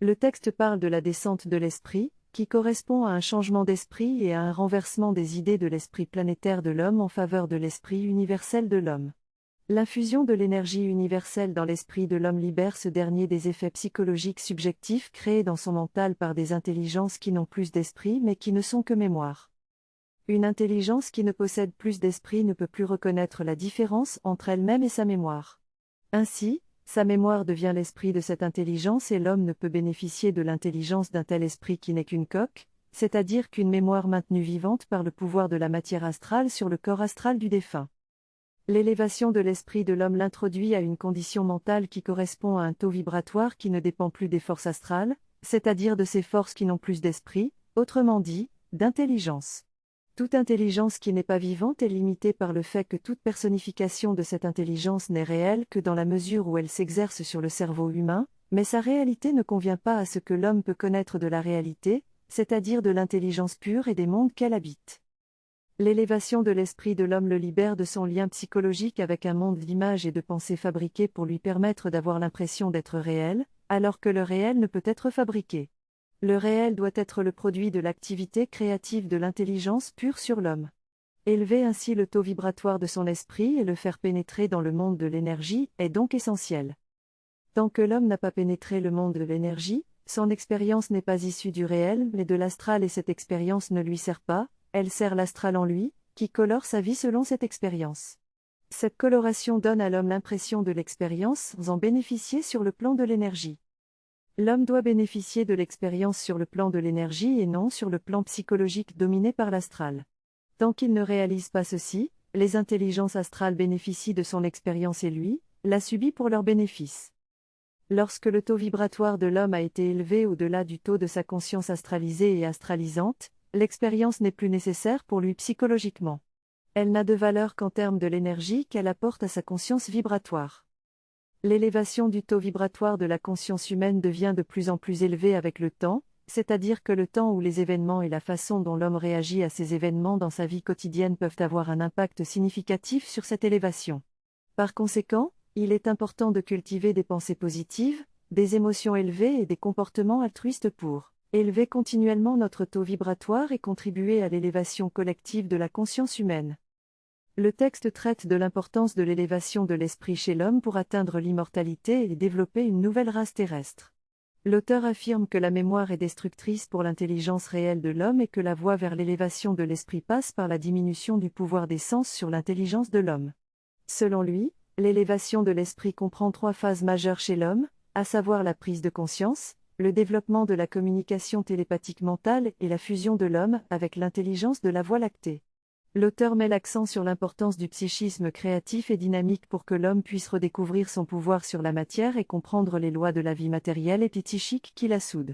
Le texte parle de la descente de l'esprit, qui correspond à un changement d'esprit et à un renversement des idées de l'esprit planétaire de l'homme en faveur de l'esprit universel de l'homme. L'infusion de l'énergie universelle dans l'esprit de l'homme libère ce dernier des effets psychologiques subjectifs créés dans son mental par des intelligences qui n'ont plus d'esprit mais qui ne sont que mémoire. Une intelligence qui ne possède plus d'esprit ne peut plus reconnaître la différence entre elle-même et sa mémoire. Ainsi, sa mémoire devient l'esprit de cette intelligence et l'homme ne peut bénéficier de l'intelligence d'un tel esprit qui n'est qu'une coque, c'est-à-dire qu'une mémoire maintenue vivante par le pouvoir de la matière astrale sur le corps astral du défunt. L'élévation de l'esprit de l'homme l'introduit à une condition mentale qui correspond à un taux vibratoire qui ne dépend plus des forces astrales, c'est-à-dire de ces forces qui n'ont plus d'esprit, autrement dit, d'intelligence. Toute intelligence qui n'est pas vivante est limitée par le fait que toute personnification de cette intelligence n'est réelle que dans la mesure où elle s'exerce sur le cerveau humain, mais sa réalité ne convient pas à ce que l'homme peut connaître de la réalité, c'est-à-dire de l'intelligence pure et des mondes qu'elle habite. L'élévation de l'esprit de l'homme le libère de son lien psychologique avec un monde d'images et de pensées fabriquées pour lui permettre d'avoir l'impression d'être réel, alors que le réel ne peut être fabriqué. Le réel doit être le produit de l'activité créative de l'intelligence pure sur l'homme. Élever ainsi le taux vibratoire de son esprit et le faire pénétrer dans le monde de l'énergie est donc essentiel. Tant que l'homme n'a pas pénétré le monde de l'énergie, son expérience n'est pas issue du réel mais de l'astral et cette expérience ne lui sert pas, elle sert l'astral en lui, qui colore sa vie selon cette expérience. Cette coloration donne à l'homme l'impression de l'expérience sans en bénéficier sur le plan de l'énergie. L'homme doit bénéficier de l'expérience sur le plan de l'énergie et non sur le plan psychologique dominé par l'astral. Tant qu'il ne réalise pas ceci, les intelligences astrales bénéficient de son expérience et lui, la subit pour leur bénéfice. Lorsque le taux vibratoire de l'homme a été élevé au-delà du taux de sa conscience astralisée et astralisante, l'expérience n'est plus nécessaire pour lui psychologiquement. Elle n'a de valeur qu'en termes de l'énergie qu'elle apporte à sa conscience vibratoire. L'élévation du taux vibratoire de la conscience humaine devient de plus en plus élevée avec le temps, c'est-à-dire que le temps où les événements et la façon dont l'homme réagit à ces événements dans sa vie quotidienne peuvent avoir un impact significatif sur cette élévation. Par conséquent, il est important de cultiver des pensées positives, des émotions élevées et des comportements altruistes pour élever continuellement notre taux vibratoire et contribuer à l'élévation collective de la conscience humaine. Le texte traite de l'importance de l'élévation de l'esprit chez l'homme pour atteindre l'immortalité et développer une nouvelle race terrestre. L'auteur affirme que la mémoire est destructrice pour l'intelligence réelle de l'homme et que la voie vers l'élévation de l'esprit passe par la diminution du pouvoir des sens sur l'intelligence de l'homme. Selon lui, l'élévation de l'esprit comprend 3 phases majeures chez l'homme, à savoir la prise de conscience, le développement de la communication télépathique mentale et la fusion de l'homme avec l'intelligence de la Voie lactée. L'auteur met l'accent sur l'importance du psychisme créatif et dynamique pour que l'homme puisse redécouvrir son pouvoir sur la matière et comprendre les lois de la vie matérielle et psychique qui la soudent.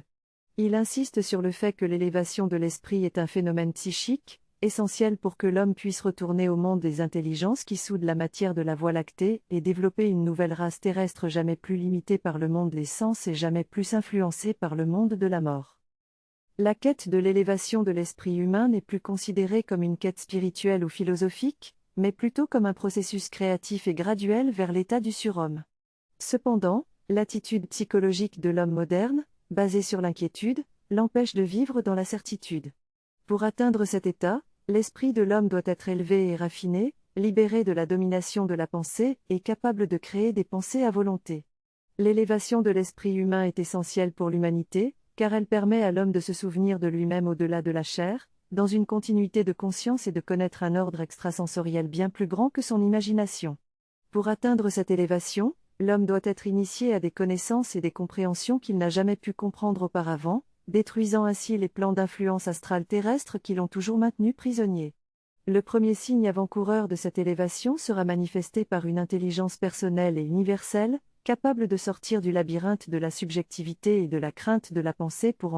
Il insiste sur le fait que l'élévation de l'esprit est un phénomène psychique, essentiel pour que l'homme puisse retourner au monde des intelligences qui soudent la matière de la Voie lactée et développer une nouvelle race terrestre jamais plus limitée par le monde des sens et jamais plus influencée par le monde de la mort. La quête de l'élévation de l'esprit humain n'est plus considérée comme une quête spirituelle ou philosophique, mais plutôt comme un processus créatif et graduel vers l'état du surhomme. Cependant, l'attitude psychologique de l'homme moderne, basée sur l'inquiétude, l'empêche de vivre dans la certitude. Pour atteindre cet état, l'esprit de l'homme doit être élevé et raffiné, libéré de la domination de la pensée et capable de créer des pensées à volonté. L'élévation de l'esprit humain est essentielle pour l'humanité, car elle permet à l'homme de se souvenir de lui-même au-delà de la chair, dans une continuité de conscience et de connaître un ordre extrasensoriel bien plus grand que son imagination. Pour atteindre cette élévation, l'homme doit être initié à des connaissances et des compréhensions qu'il n'a jamais pu comprendre auparavant, détruisant ainsi les plans d'influence astrale terrestre qui l'ont toujours maintenu prisonnier. Le premier signe avant-coureur de cette élévation sera manifesté par une intelligence personnelle et universelle, capable de sortir du labyrinthe de la subjectivité et de la crainte de la pensée pour